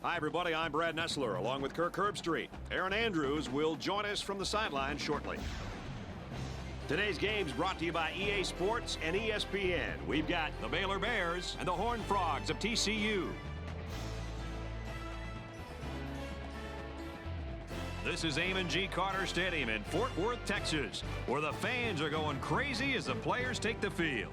Hi, everybody. I'm Brad Nessler, along with Kirk Herbstreit. Aaron Andrews will join us from the sideline shortly. Today's game's brought to you by EA Sports and ESPN. We've got the Baylor Bears and the Horned Frogs of TCU. This is Amon G. Carter Stadium in Fort Worth, Texas, where the fans are going crazy as the players take the field.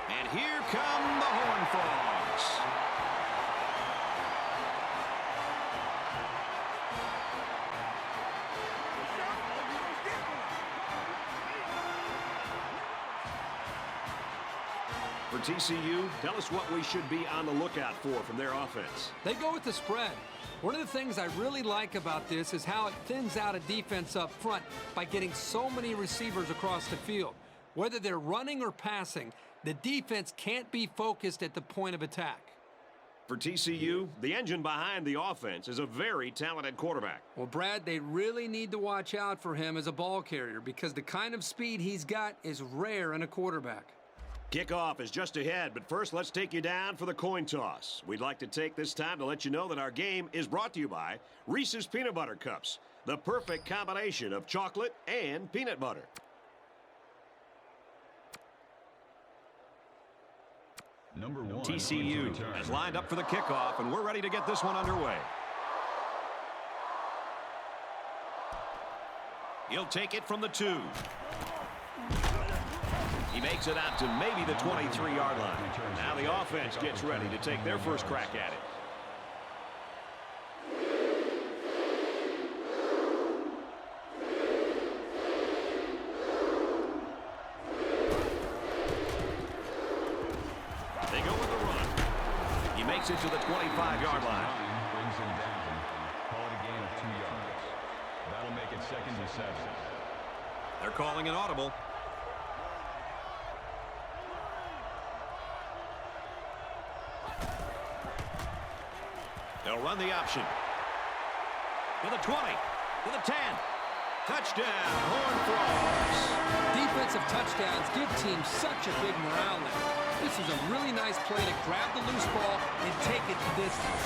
And here come the Horned Frogs. For TCU, tell us what we should be on the lookout for from their offense. They go with the spread. One of the things I really like about this is how it thins out a defense up front by getting so many receivers across the field. Whether they're running or passing, the defense can't be focused at the point of attack. For TCU, the engine behind the offense is a very talented quarterback. Well, Brad, they really need to watch out for him as a ball carrier because the kind of speed he's got is rare in a quarterback. Kickoff is just ahead, but first let's take you down for the coin toss. We'd like to take this time to let you know that our game is brought to you by Reese's Peanut Butter Cups, the perfect combination of chocolate and peanut butter. TCU has lined up for the kickoff, and we're ready to get this one underway. He'll take it from the 2. He makes it out to maybe the 23-yard line. Now the offense gets ready to take their first crack at it. They go with the run. He makes it to the 25-yard line. Brings him down. Call it a gain of 2 yards. That'll make it 2nd and 7. They're calling an audible. They'll run the option. To the 20. To the 10. Touchdown, Horned Frogs. Defensive touchdowns give teams such a big morale lift. This is a really nice play to grab the loose ball and take it the distance.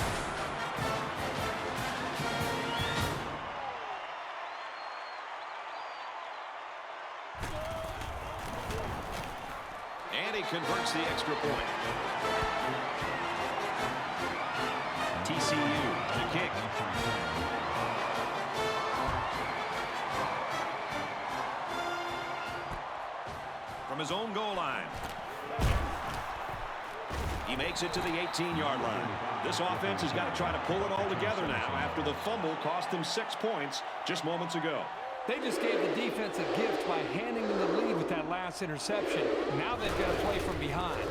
And he converts the extra point. TCU, the kick. From his own goal line. He makes it to the 18-yard line. This offense has got to try to pull it all together now after the fumble cost them 6 points just moments ago. They just gave the defense a gift by handing them the lead with that last interception. Now they've got to play from behind.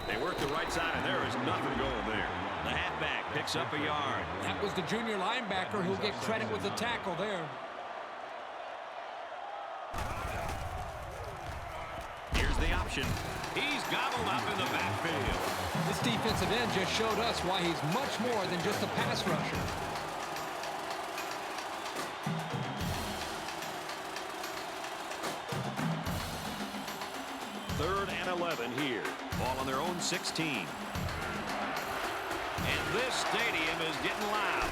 They work the right side, and there is nothing going there. The halfback picks up a yard. That was the junior linebacker who'll get credit with the tackle there. Here's the option. He's gobbled up in the backfield. This defensive end just showed us why he's much more than just a pass rusher. Third and 11 here. Ball on their own 16. And this stadium is getting loud.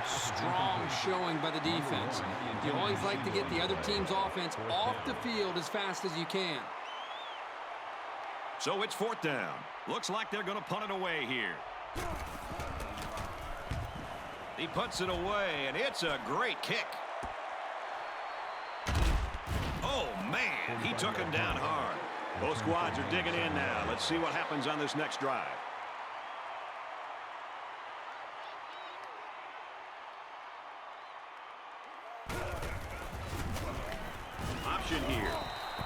Strong showing by the defense. You always like to get the other team's offense off the field as fast as you can. So it's 4th down. Looks like they're going to punt it away here. He punts it away, and it's a great kick. Oh, man, he took him down hard. Both squads are digging in now. Let's see what happens on this next drive. Option here.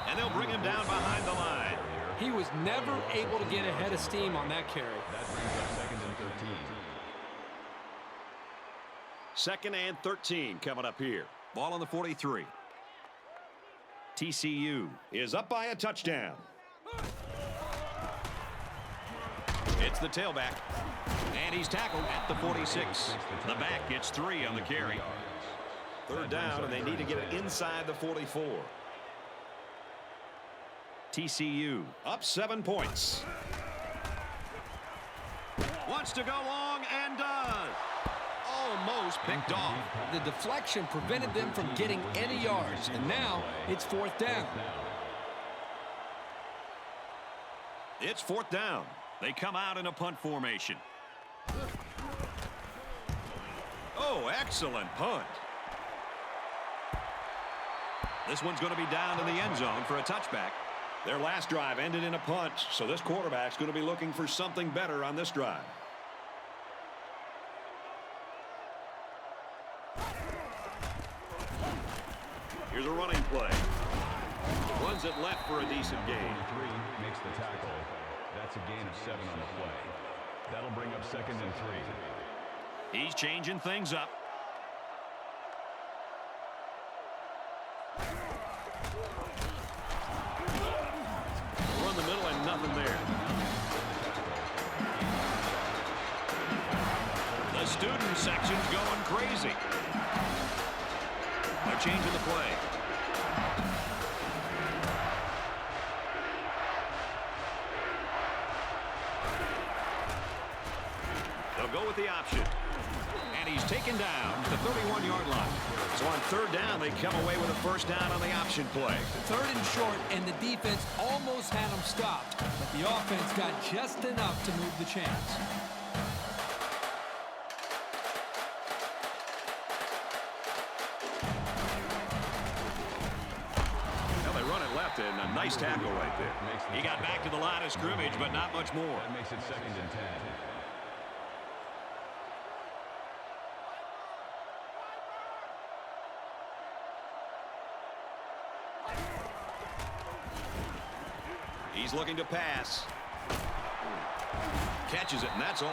And they'll bring him down behind the line. He was never able to get ahead of steam on that carry. That brings up 2nd and 13. 2nd and 13 coming up here. Ball on the 43. TCU is up by a touchdown. It's the tailback. And he's tackled at the 46. The back gets 3 on the carry. 3rd down, and they need to get it inside the 44. TCU up 7 points. Wants to go long and does. Almost picked off. The deflection prevented them from getting any yards, and now it's 4th down. It's 4th down. They come out in a punt formation. Oh, excellent punt. This one's going to be down in the end zone for a touchback. Their last drive ended in a punt, so this quarterback's going to be looking for something better on this drive. Here's a running play. Runs it left for a decent gain. 3 makes the tackle. That's a gain of 7 on the play. That'll bring up 2nd and 3. He's changing things up. Run the middle and nothing there. The student section's going crazy. They're changing the play. They'll go with the option. And he's taken down to the 31-yard line. So on 3rd down, they come away with a 1st down on the option play. 3rd and short, and the defense almost had them stopped. But the offense got just enough to move the chains. Well, they run it left, and a nice tackle right there. He got back to the line of scrimmage, but not much more. That makes it 2nd and 10. He's looking to pass. Catches it, and that's all.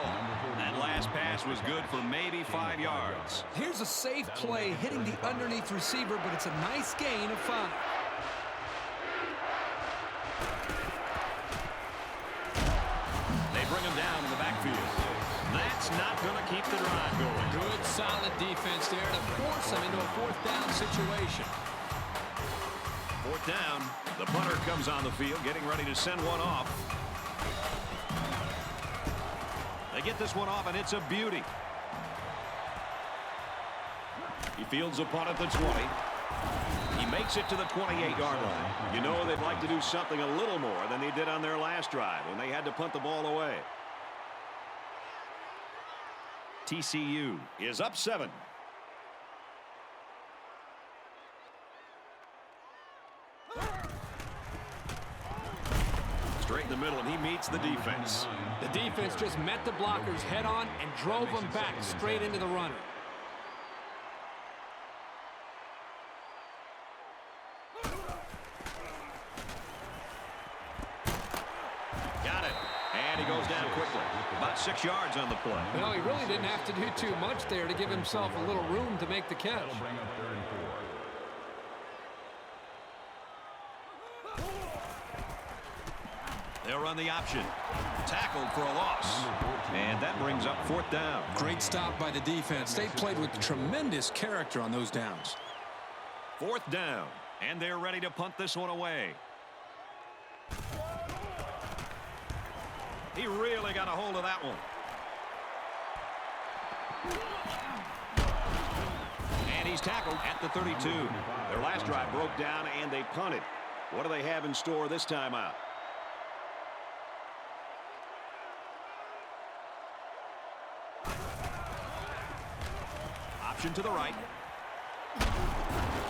That last pass was good for maybe 5 yards. Here's a safe play hitting the underneath receiver, but it's a nice gain of 5. They bring him down in the backfield. That's not going to keep the drive going. Good, solid defense there to force him into a 4th down situation. 4th down. The punter comes on the field, getting ready to send one off. They get this one off, and it's a beauty. He fields a punt at the 20. He makes it to the 28-yard line. You know they'd like to do something a little more than they did on their last drive when they had to punt the ball away. TCU is up 7. Straight in the middle, and he meets the defense. The defense just met the blockers head on and drove them back straight into the runner. Got it. And he goes down quickly. About 6 yards on the play. Well, he really didn't have to do too much there to give himself a little room to make the catch. That'll bring up 3rd and 4. They'll run the option. Tackled for a loss. And that brings up 4th down. Great stop by the defense. They played with tremendous character on those downs. 4th down. And they're ready to punt this one away. He really got a hold of that one. And he's tackled at the 32. Their last drive broke down, and they punted. What do they have in store this time out? Option to the right.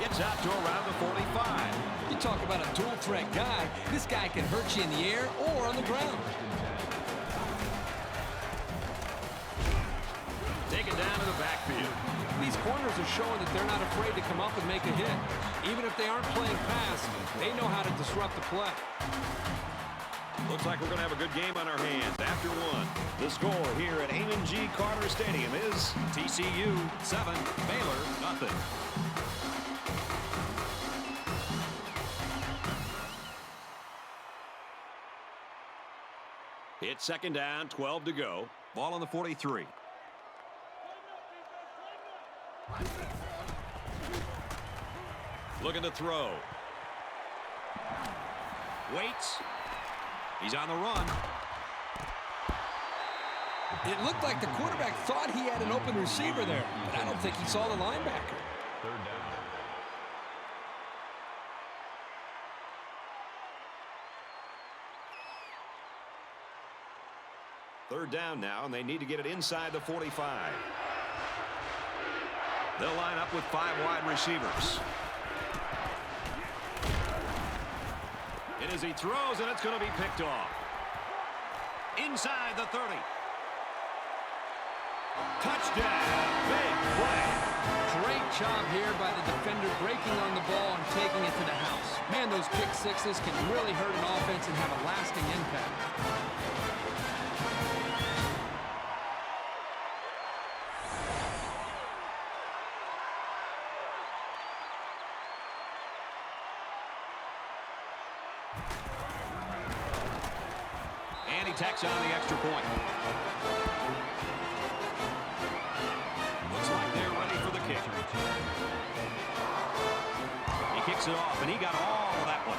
Gets out to around the 45. You talk about a dual threat guy. This guy can hurt you in the air or on the ground. Taken down to the backfield. These corners are showing that they're not afraid to come up and make a hit. Even if they aren't playing pass, they know how to disrupt the play. Looks like we're going to have a good game on our hands after one. The score here at Amon G. Carter Stadium is TCU 7, Baylor nothing. It's second down, 12 to go. Ball on the 43. Looking to throw. Waits. He's on the run. It looked like the quarterback thought he had an open receiver there, but I don't think he saw the linebacker. Third down. Third down now, and they need to get it inside the 45. They'll line up with 5 wide receivers. And as he throws, and it's going to be picked off. Inside the 30. Touchdown. Big play. Great job here by the defender breaking on the ball and taking it to the house. Man, those pick sixes can really hurt an offense and have a lasting impact. And he tacks on the extra point. Looks like they're ready for the kick. He kicks it off, and he got all of that one.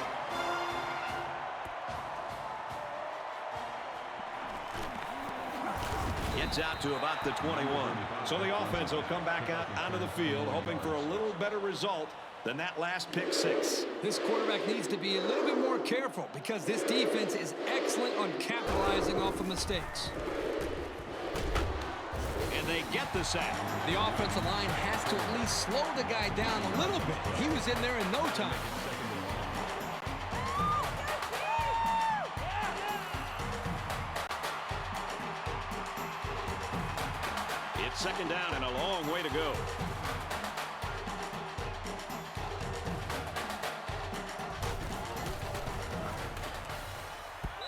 Gets out to about the 21. So the offense will come back out onto the field, hoping for a little better result than that last pick six. This quarterback needs to be a little bit more careful because this defense is excellent on capitalizing off of mistakes. And they get the sack. The offensive line has to at least slow the guy down a little bit. He was in there in no time. It's second down and a long way to go.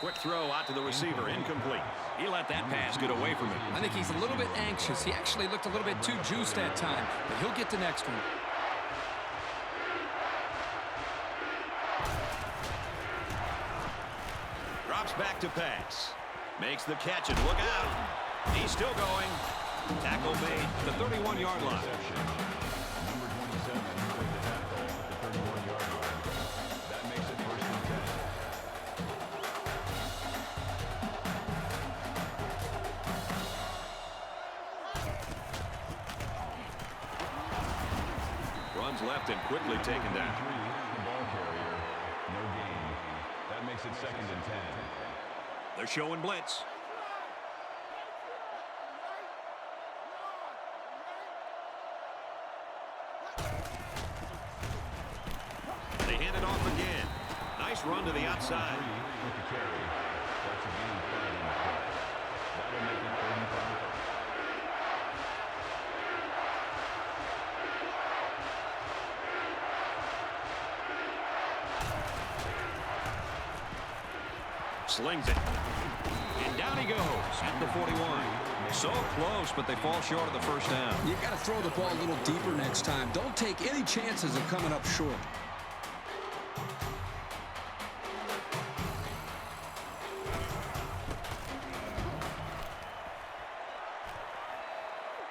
Quick throw out to the receiver, incomplete. He let that pass get away from him. I think he's a little bit anxious. He actually looked a little bit too juiced that time, but he'll get the next one. Drops back to pass. Makes the catch and look out. He's still going. Tackle made at the 31-yard line. Number 27 with the tackle at the 31-yard line. That makes it first and 10. Runs left and quickly taken down. The ball carrier, no gain. That makes it second and 10. They're showing blitz. They hand it off again. Nice run to the outside. With the carry. That's a gain of 5 on the play. That'll make it 3rd and 5. Slings it. And down he goes at the 41. So close, but they fall short of the first down. You got to throw the ball a little deeper next time. Don't take any chances of coming up short.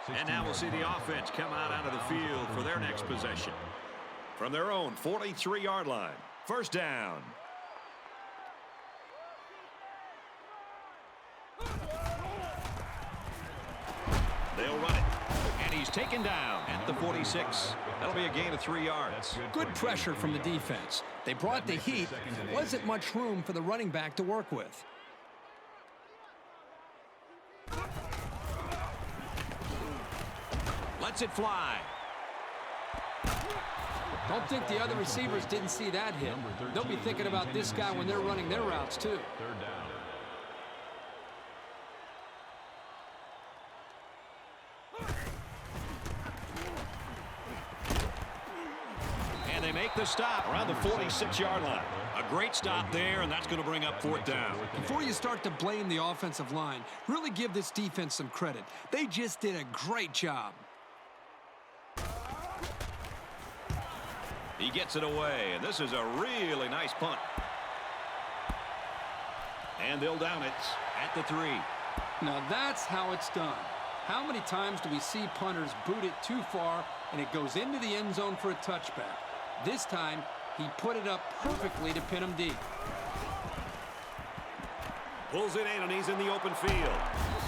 And now we'll see the offense come out onto the field for their next possession. From their own 43-yard line. First down. They'll run it. And he's taken down at the 46. That'll be a gain of 3 yards. Good pressure from the defense. They brought the heat. There wasn't much room for the running back to work with. Lets it fly. Don't think the other receivers didn't see that hit. They'll be thinking about this guy when they're running their routes, too. 3rd down. And they make the stop around the 46-yard line. A great stop there, and that's going to bring up 4th down. Before you start to blame the offensive line, really give this defense some credit. They just did a great job. He gets it away, and this is a really nice punt. And they'll down it at the 3. Now that's how it's done. How many times do we see punters boot it too far and it goes into the end zone for a touchback? This time, he put it up perfectly to pin him deep. Pulls it in, and he's in the open field.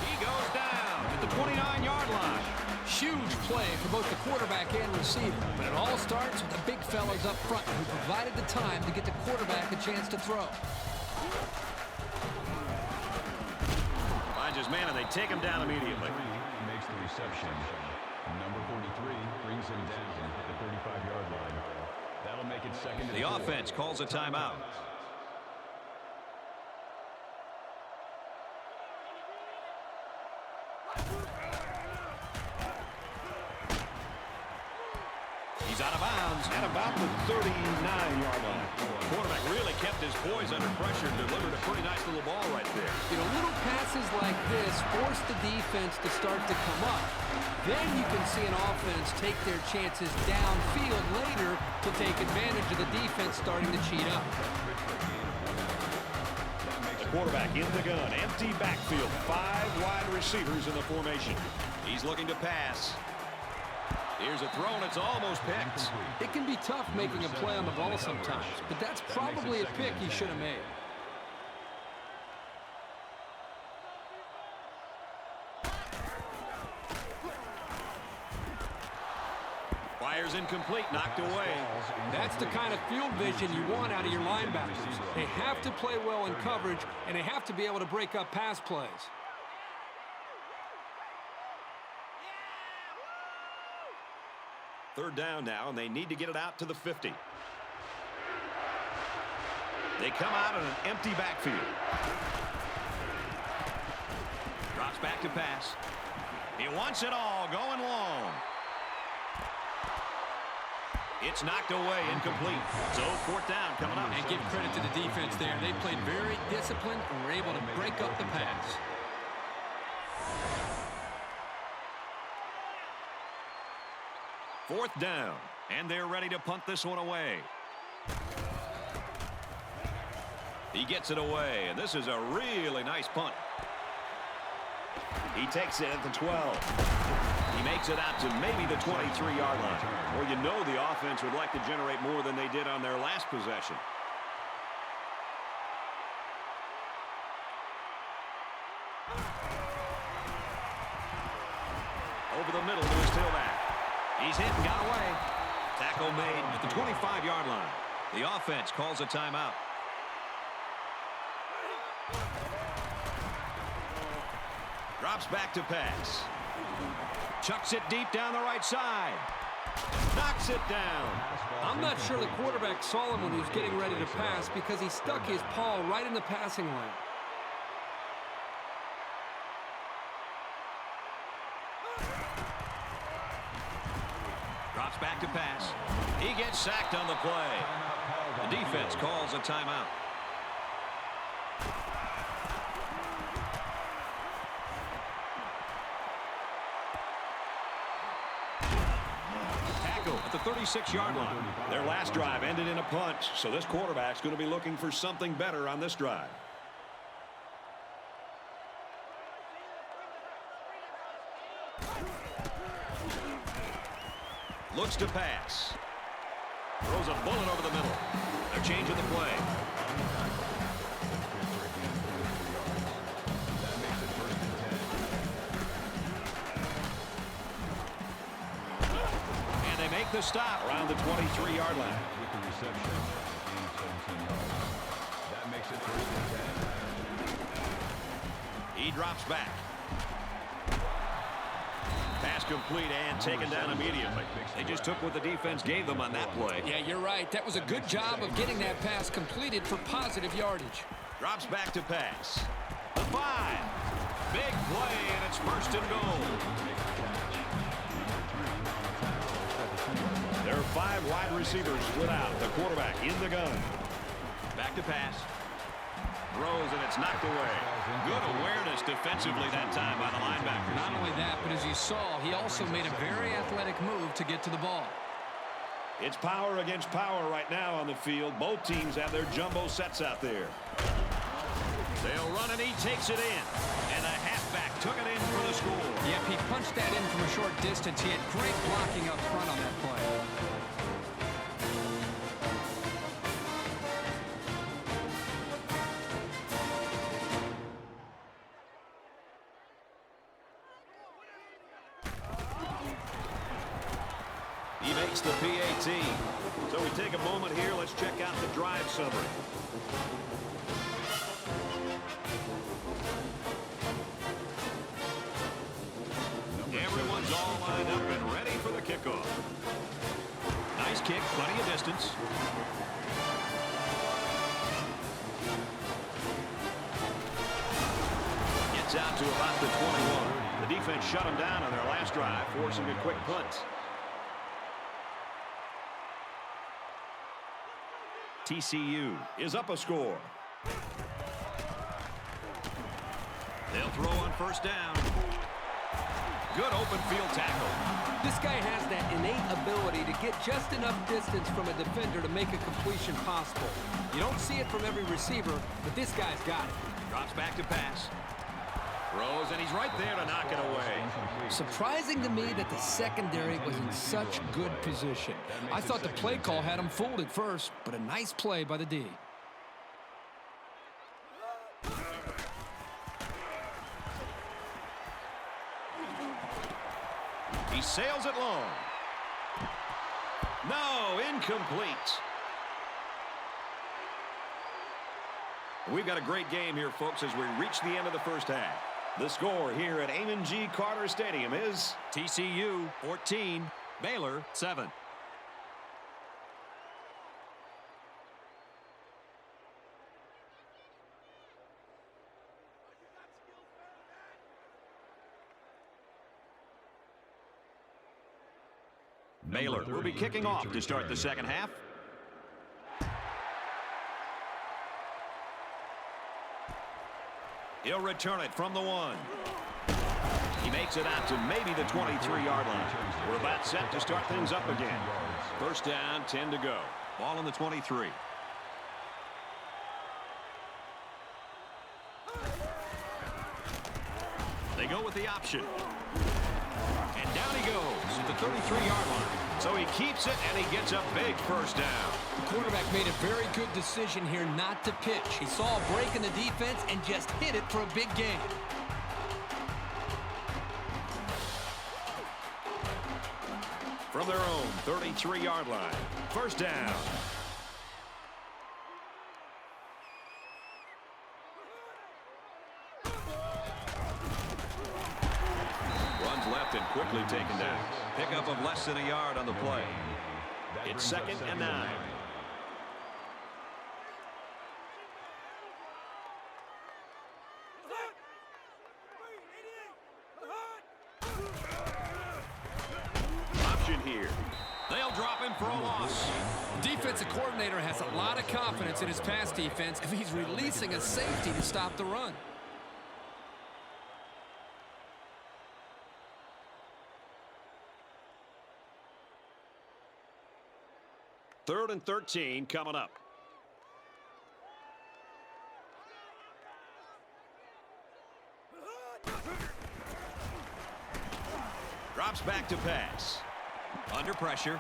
He goes down at the 29-yard line. Huge play for both the quarterback and receiver. But it all starts with the big fellas up front who provided the time to get the quarterback a chance to throw. Finds his man, and they take him down immediately. Makes the reception. Number 43 brings him down at the 35-yard line. That'll make it 2nd and 4. The offense calls a timeout. He's out of bounds at about the 39-yard line. Quarterback really kept his poise under pressure and delivered a pretty nice little ball right there. You know, little passes like this force the defense to start to come up. Then you can see an offense take their chances downfield later to take advantage of the defense starting to cheat up. The quarterback in the gun, empty backfield, 5 wide receivers in the formation. He's looking to pass. Here's a throw, and it's almost picked. It can be tough making a play on the ball sometimes, but that's probably a pick he should have made. Fires incomplete, knocked away. That's the kind of field vision you want out of your linebackers. They have to play well in coverage, and they have to be able to break up pass plays. Third down now, and they need to get it out to the 50. They come out in an empty backfield. Drops back to pass. He wants it all, going long. It's knocked away, incomplete. So 4th down coming up. And give credit to the defense there. They played very disciplined and were able to break up the pass. Fourth down, and they're ready to punt this one away. He gets it away, and this is a really nice punt. He takes it at the 12. He makes it out to maybe the 23-yard line. Well, you know the offense would like to generate more than they did on their last possession. Over the middle to his tailback. He's hit and got away. Tackle made at the 25-yard line. The offense calls a timeout. Drops back to pass. Chucks it deep down the right side. Knocks it down. I'm not sure the quarterback saw him when he was getting ready to pass because he stuck his paw right in the passing lane. Drops back to pass. He gets sacked on the play. The defense calls a timeout. Tackle at the 36-yard line. Their last drive ended in a punt, so this quarterback's going to be looking for something better on this drive. Looks to pass. Throws a bullet over the middle. They're changing the play. And they make the stop around the 23-yard line. With the reception, 17 yards. That makes it 1st and 10. He drops back. Pass complete and taken down immediately. They just took what the defense gave them on that play. Yeah, you're right. That was a good job of getting that pass completed for positive yardage. Drops back to pass. The 5. Big play, and it's 1st and goal. There are 5 5 wide receivers split out. The quarterback in the gun. Back to pass. Throws, and it's knocked away. Good awareness defensively that time by the linebacker. Not only that, but as you saw, he also made a very athletic move to get to the ball. It's power against power right now on the field. Both teams have their jumbo sets out there. They'll run, and he takes it in. And the halfback took it in for the score. Yep, he punched that in from a short distance. He had great blocking up front on that play. He makes the PAT. So we take a moment here. Let's check out the drive summary. Everyone's all lined up and ready for the kickoff. Nice kick, plenty of distance. Gets out to about the 21. The defense shut him down on their last drive, forcing a quick punt. TCU is up a score. They'll throw on first down. Good open field tackle. This guy has that innate ability to get just enough distance from a defender to make a completion possible. You don't see it from every receiver, but this guy's got it. Drops back to pass. Throws, and he's right there to knock it away. Surprising to me that the secondary was in such good position. I thought the play call had him fooled at first, but a nice play by the D. He sails it long. No, incomplete. We've got a great game here, folks, as we reach the end of the first half. The score here at Amon G. Carter Stadium is TCU 14, Baylor 7. Baylor will be kicking off to start the second half. He'll return it from the 1. He makes it out to maybe the 23-yard line. We're about set to start things up again. First down, 10 to go. Ball on the 23. They go with the option. And down he goes at the 33-yard line. So he keeps it, and he gets a big first down. The quarterback made a very good decision here not to pitch. He saw a break in the defense and just hit it for a big gain. From their own 33-yard line. First down. Runs left and quickly taken down. Pickup of less than a yard on the play. It's second and 9. Option here. They'll drop him for a loss. Defensive coordinator has a lot of confidence in his pass defense if he's releasing a safety to stop the run. Third and 13 coming up. Drops back to pass. Under pressure.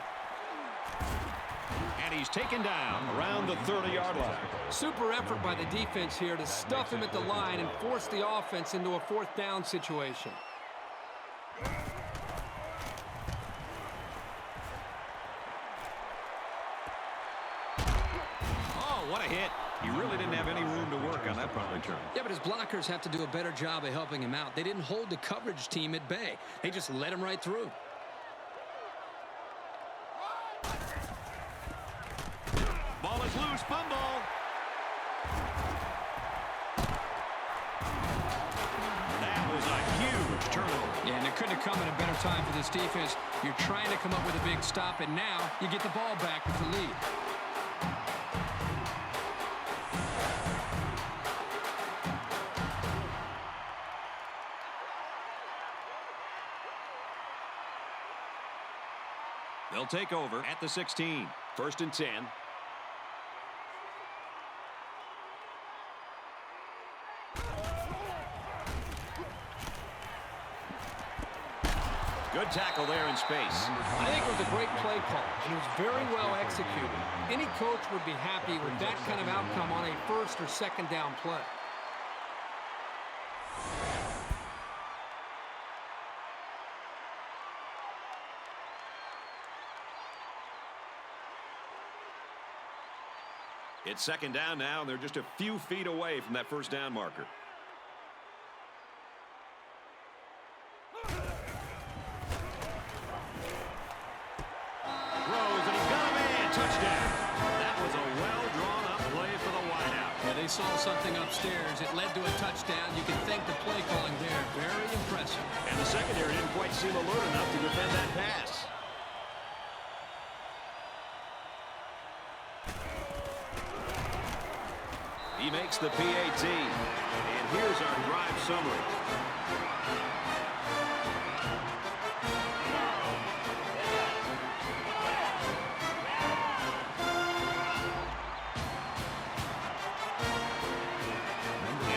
And he's taken down around the 30-yard line. Super effort by the defense here to stuff him at the line and force the offense into a fourth down situation. What a hit. He really didn't have any room to work on that punt return. Yeah, but his blockers have to do a better job of helping him out. They didn't hold the coverage team at bay. They just let him right through. Ball is loose. Fumble. That was a huge huge turnover. Yeah, and it couldn't have come at a better time for this defense. You're trying to come up with a big stop, and now you get the ball back with the lead. They'll take over at the 16. 1st and 10. Good tackle there in space. I think it was a great play call, and it was very well executed. Any coach would be happy with that kind of outcome on a 1st or 2nd down play. It's 2nd down now, and they're just a few feet away from that 1st down marker. Throws, and he's got a man. Touchdown. That was a well-drawn-up play for the wideout. Yeah, they saw something upstairs. It led to a touchdown. You can thank the play calling there. Very impressive. And the secondary didn't quite seem alert enough to defend that pass. He makes the PAT. And here's our drive summary.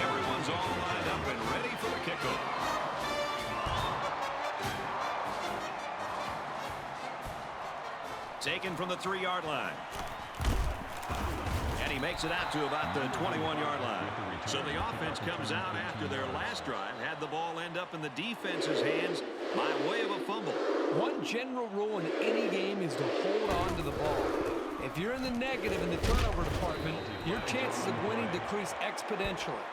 Everyone's all lined up and ready for the kickoff. Taken from the 3-yard line. And he makes it out to about the 21-yard line. So the offense comes out after their last drive, had the ball end up in the defense's hands by way of a fumble. One general rule in any game is to hold on to the ball. If you're in the negative in the turnover department, your chances of winning decrease exponentially.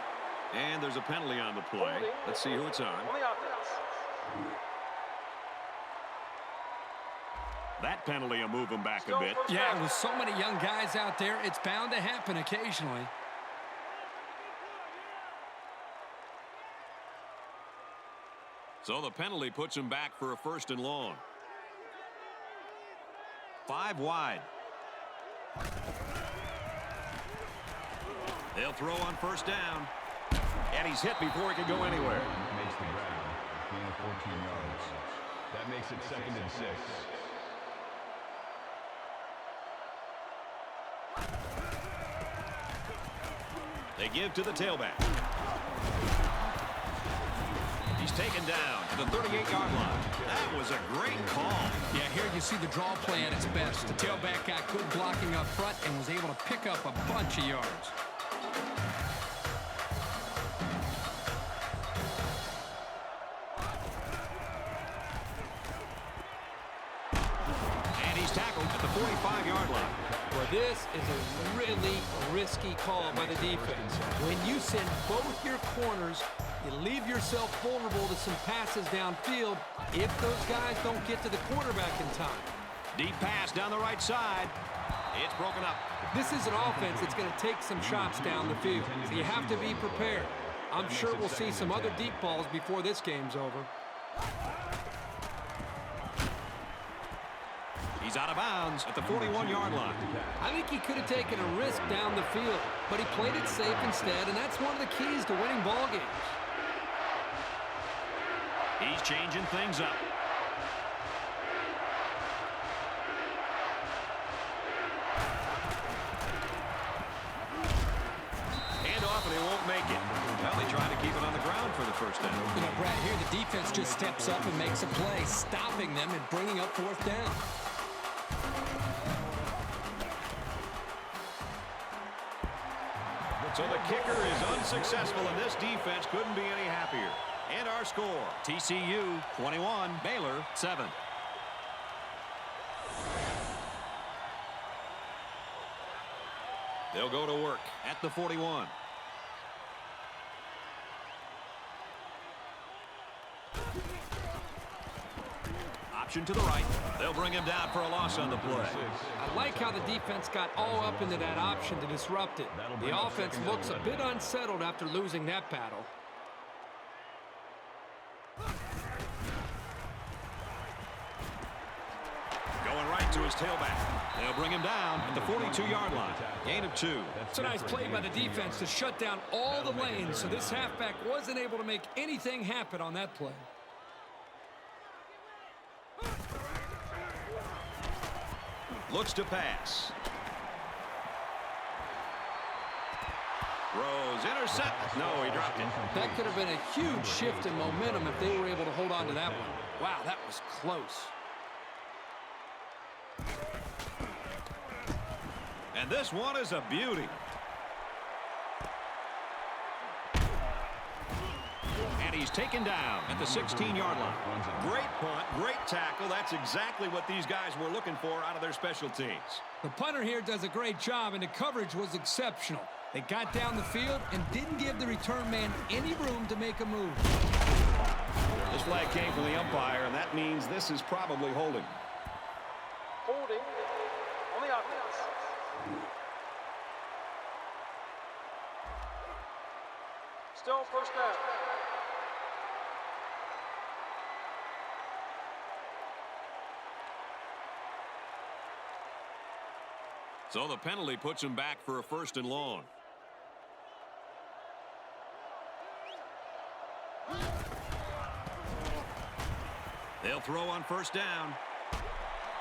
And there's a penalty on the play. Let's see who it's on. That penalty will move them back a bit. Yeah, with so many young guys out there, it's bound to happen occasionally. So the penalty puts him back for a 1st and long. 5 wide. They'll throw on 1st down. And he's hit before he can go anywhere. Makes the grab. Gain of 14 yards. That makes it 2nd and 6. They give to the tailback. He's taken down at the 38-yard line. That was a great call. Yeah, here you see the draw play at its best. The tailback got good blocking up front and was able to pick up a bunch of yards. And he's tackled at the 45-yard line. Well, this is a really risky call by the defense. When you send both your corners, you leave yourself vulnerable to some passes downfield if those guys don't get to the quarterback in time. Deep pass down the right side. It's broken up. This is an offense that's going to take some shots down the field, so you have to be prepared. I'm sure we'll see some other deep balls before this game's over. He's out of bounds at the 41-yard line. I think he could have taken a risk down the field, but he played it safe instead, and that's one of the keys to winning ball games. He's changing things up. And off, and he won't make it. Well, they try to keep it on the ground for the 1st down. You know, Brad, here the defense just steps up and makes a play, stopping them and bringing up 4th down. So the kicker is unsuccessful, and this defense couldn't be any happier. And our score, TCU 21, Baylor 7. They'll go to work at the 41. Option to the right. They'll bring him down for a loss on the play. I like how the defense got all up into that option to disrupt it. The offense looks a bit unsettled after losing that battle. back to his tailback. They'll bring him down at the 42-yard line. Gain of 2. It's a nice play by the defense to shut down all the lanes, so this halfback wasn't able to make anything happen on that play. Looks to pass. Throws, intercept. No, he dropped it. That could have been a huge shift in momentum if they were able to hold on to that one. Wow, that was close. And this one is a beauty. And he's taken down at the 16-yard line. Great punt, great tackle. That's exactly what these guys were looking for out of their special teams. The punter here does a great job, and the coverage was exceptional. They got down the field and didn't give the return man any room to make a move. This flag came from the umpire, and that means this is probably holding. Holding on the offense. Still first down. So the penalty puts him back for a 1st and long. They'll throw on 1st down.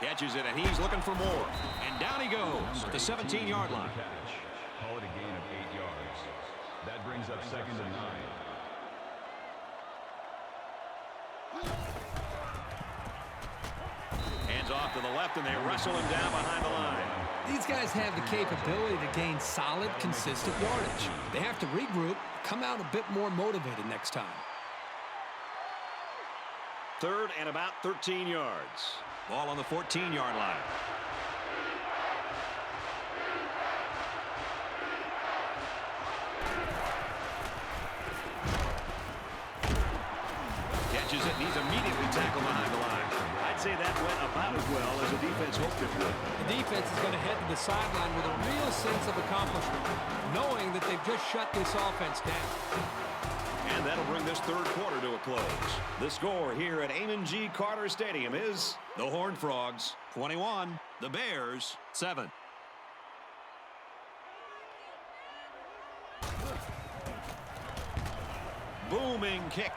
Catches it, and he's looking for more. And down he goes at the 17-yard line. Call it a gain of 8 yards. That brings up 2nd and 9. Hands off to the left, and they wrestle him down behind the line. These guys have the capability to gain solid, consistent yardage. They have to regroup, come out a bit more motivated next time. 3rd and about 13 yards. Ball on the 14-yard line. Catches it, and he's immediately tackled behind the line. I'd say that went about as well as the defense hoped it would. The defense is going to head to the sideline with a real sense of accomplishment, knowing that they've just shut this offense down. And that'll bring this 3rd quarter to a close. The score here at Amon G. Carter Stadium is The Horned Frogs 21, the Bears 7. booming kick.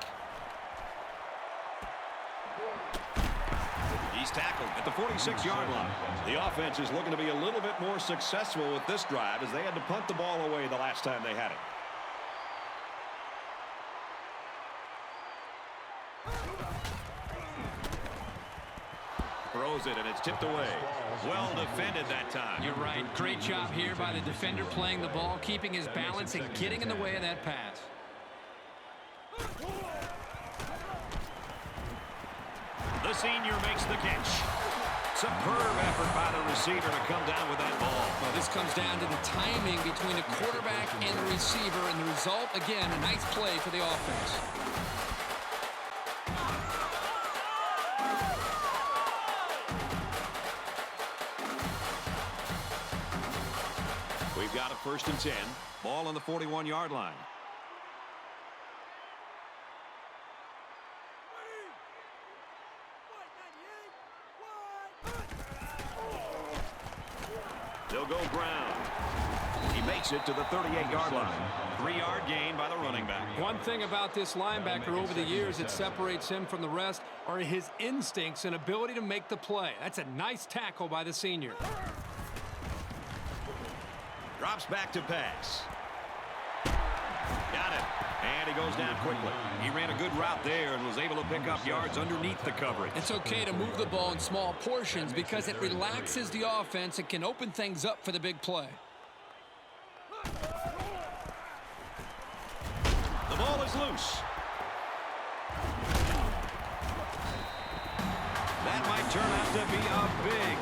He's tackled at the 46-yard line. The offense is looking to be a little bit more successful with this drive as they had to punt the ball away the last time they had it. Throws it, and it's tipped away. Well defended that time. You're right. Great job here by the defender playing the ball, keeping his balance, and getting in the way of that pass. The senior makes the catch. Superb effort by the receiver to come down with that ball. Well, this comes down to the timing between the quarterback and the receiver, and the result, again, a nice play for the offense. We've got a 1st and 10. Ball on the 41-yard line. They'll go ground. He makes it to the 38-yard line. 3-yard gain by the running back. One thing about this linebacker over the years that separates him from the rest are his instincts and ability to make the play. That's a nice tackle by the senior. Drops back to pass. Got it. And he goes down quickly. He ran a good route there and was able to pick up yards underneath the coverage. It's okay to move the ball in small portions because it relaxes the offense and can open things up for the big play. The ball is loose. That might turn out to be a big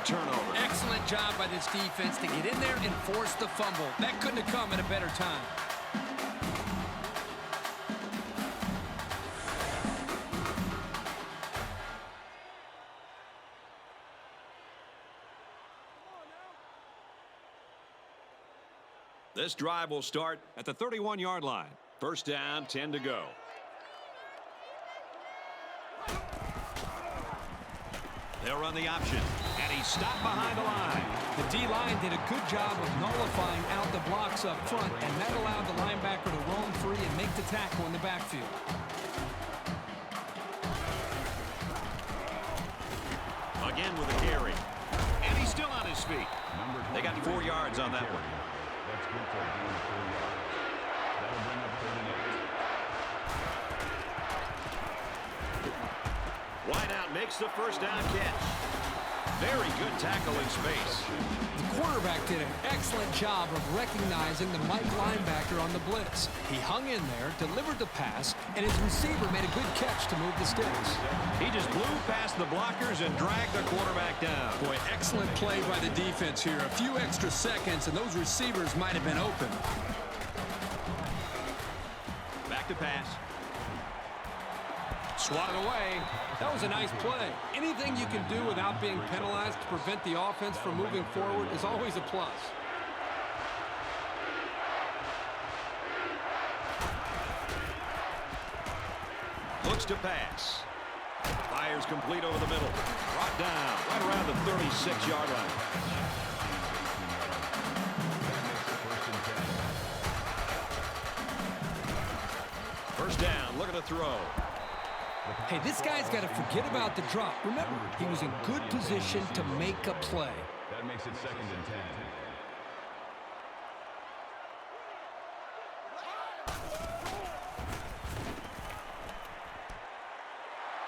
turnover. Excellent job by this defense to get in there and force the fumble. That couldn't have come at a better time. This drive will start At the 31-yard line. 1st down, 10 to go. They'll run the option. And he's stopped behind the line. The D-line did a good job of nullifying out the blocks up front, and that allowed the linebacker to roam free and make the tackle in the backfield. Again with a carry. And he's still on his feet. They got 4 yards on that one. That's good for a gain of 4 yards. That'll bring up 3rd and 8. Wide out makes the first down catch. Very good tackle in space. The quarterback did an excellent job of recognizing the Mike linebacker on the blitz. He hung in there, delivered the pass, and his receiver made a good catch to move the sticks. He just blew past the blockers and dragged the quarterback down. Boy, excellent play by the defense here. A few extra seconds, and those receivers might have been open. Back to pass. Swatted away. That was a nice play. Anything you can do without being penalized to prevent the offense from moving forward is always a plus. Looks to pass. Fires complete over the middle. Brought down right around the 36-yard line. First down, look at the throw. Hey, this guy's got to forget about the drop. Remember, he was in good position to make a play. That makes it 2nd and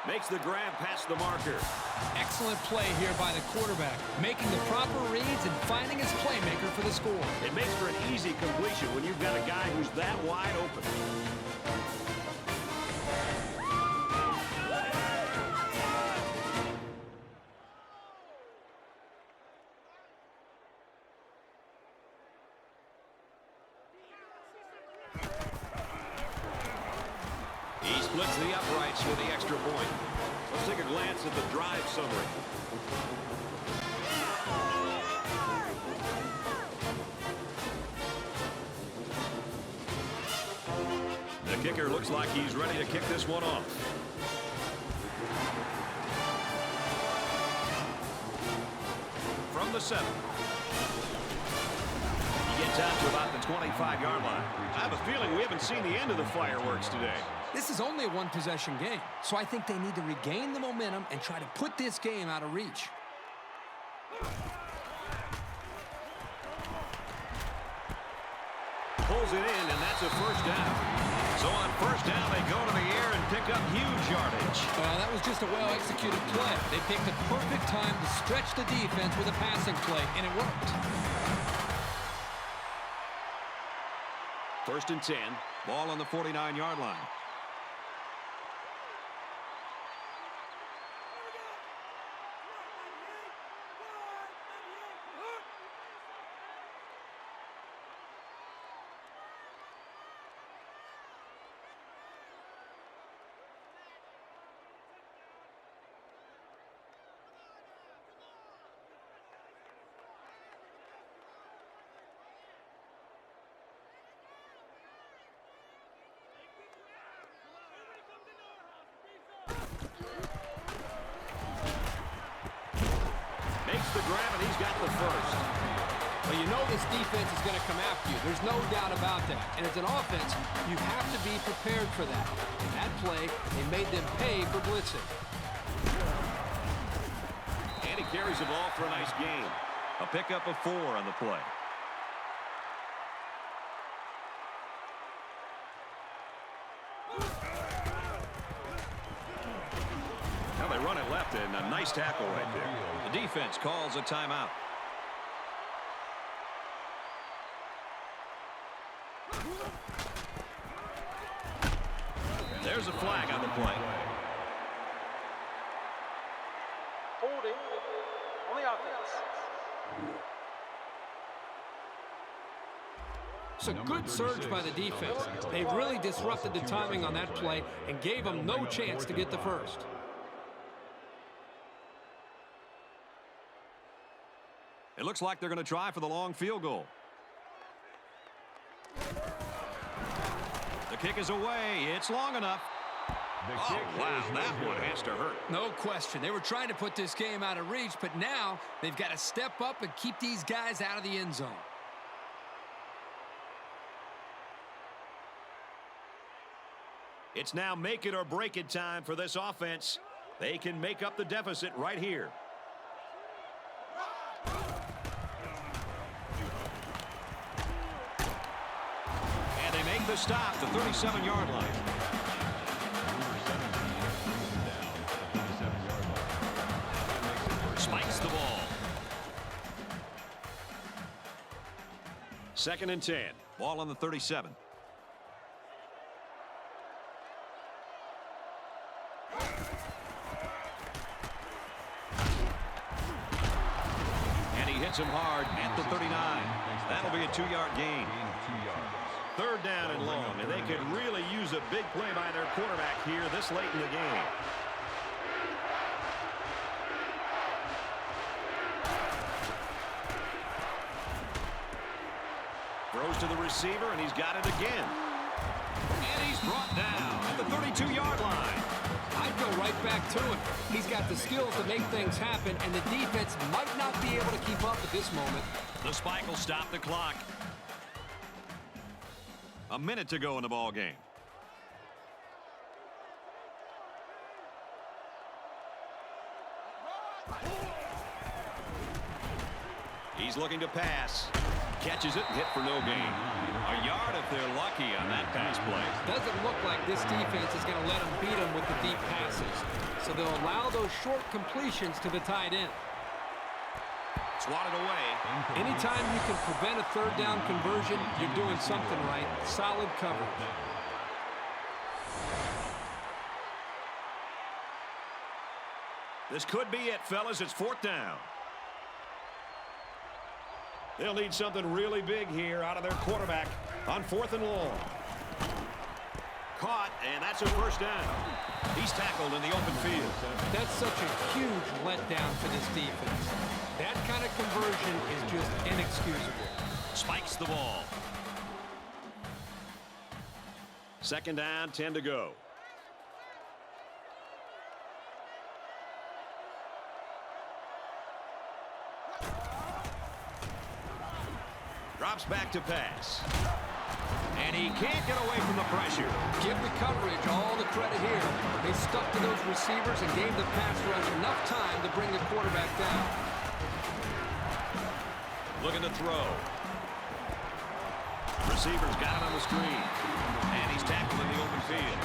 10. Makes the grab past the marker. Excellent play here by the quarterback, making the proper reads and finding his playmaker for the score. It makes for an easy completion when you've got a guy who's that wide open. He splits the uprights for the extra point. Let's take a glance at the drive summary. The kicker looks like he's ready to kick this one off. From the 7. He gets out to about the 25-yard line. I have a feeling we haven't seen the end of the fireworks today. This is only a one-possession game, so I think they need to regain the momentum and try to put this game out of reach. Pulls it in, and that's a first down. So on first down, they go to the air and pick up huge yardage. Well, that was just a well-executed play. They picked a perfect time to stretch the defense with a passing play, and it worked. First and 10, ball on the 49-yard line. Makes the grab, and he's got the first. Well, you know this defense is going to come after you. There's no doubt about that. And as an offense, you have to be prepared for that. In that play, they made them pay for blitzing. And he carries the ball for a nice gain. A pickup of 4 on the play. Now they run it left, and a nice tackle right there. The defense calls a timeout. There's a flag on the play. Holding on the offense. It's a good surge by the defense. They really disrupted the timing on that play and gave them no chance to get the first. It looks like they're going to try for the long field goal. The kick is away. It's long enough. Oh, wow, that one has to hurt. No question. They were trying to put this game out of reach, but now they've got to step up and keep these guys out of the end zone. It's now make it or break it time for this offense. They can make up the deficit right here. And they make the stop, the 37-yard line. Spikes the ball. 2nd and 10. Ball on the 37. And he hits him hard at the 39. That'll be a 2-yard gain. 3rd down and long, and they could really use a big play by their quarterback here this late in the game. Throws to the receiver, and he's got it again. And he's brought down at the 32-yard line. I'd go right back to him. He's got the skills to make things happen, and the defense might not be able to keep up at this moment. The spike will stop the clock. A minute to go in the ball game. He's looking to pass. Catches it and hit for no gain. A yard if they're lucky on that pass play. Doesn't look like this defense is going to let them beat them with the deep passes. So they'll allow those short completions to the tight end. Swatted away. Anytime you can prevent a 3rd down conversion, you're doing something right. Solid coverage. This could be it, fellas. It's 4th down. They'll need something really big here out of their quarterback on 4th and long. Caught, and that's a 1st down. He's tackled in the open field. That's such a huge letdown for this defense. That kind of conversion is just inexcusable. Spikes the ball. 2nd down, 10 to go. Drops back to pass. And he can't get away from the pressure. Give the coverage all the credit here. They stuck to those receivers and gave the pass rush enough time to bring the quarterback down. Looking to throw. Receiver's got it on the screen. And he's tackled in the open field.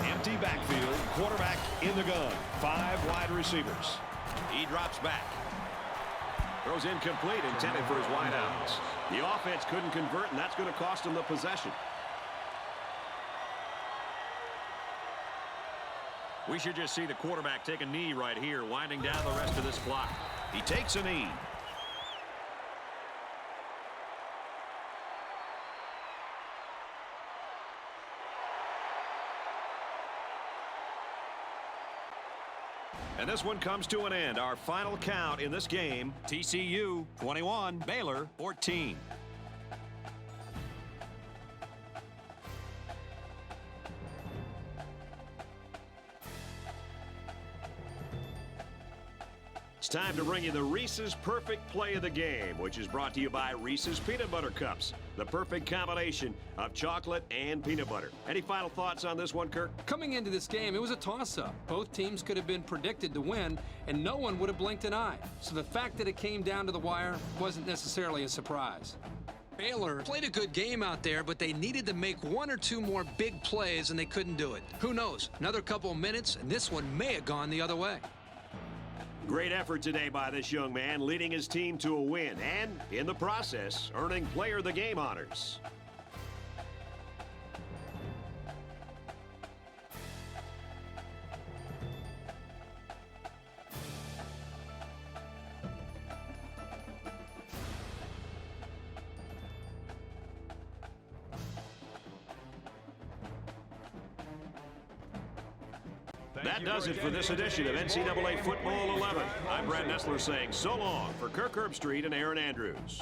Empty backfield. Quarterback in the gun. 5 wide receivers. He drops back. Throws incomplete, intended for his wideouts. The offense couldn't convert, and that's going to cost him the possession. We should just see the quarterback take a knee right here, winding down the rest of this clock. He takes a knee. And this one comes to an end. Our final count in this game, TCU 21, Baylor 14. it's time to bring you the Reese's Perfect Play of the Game, which is brought to you by Reese's Peanut Butter Cups, the perfect combination of chocolate and peanut butter. Any final thoughts on this one, Kirk? Coming into this game, it was a toss-up. Both teams could have been predicted to win, and no one would have blinked an eye. So the fact that it came down to the wire wasn't necessarily a surprise. Baylor played a good game out there, but they needed to make 1 or 2 more big plays, and they couldn't do it. Who knows? Another couple of minutes, and this one may have gone the other way. Great effort today by this young man, leading his team to a win, and in the process, earning Player of the Game honors. That does it for this edition of NCAA Football 11. I'm Brad Nessler saying so long for Kirk Herbstreit and Aaron Andrews.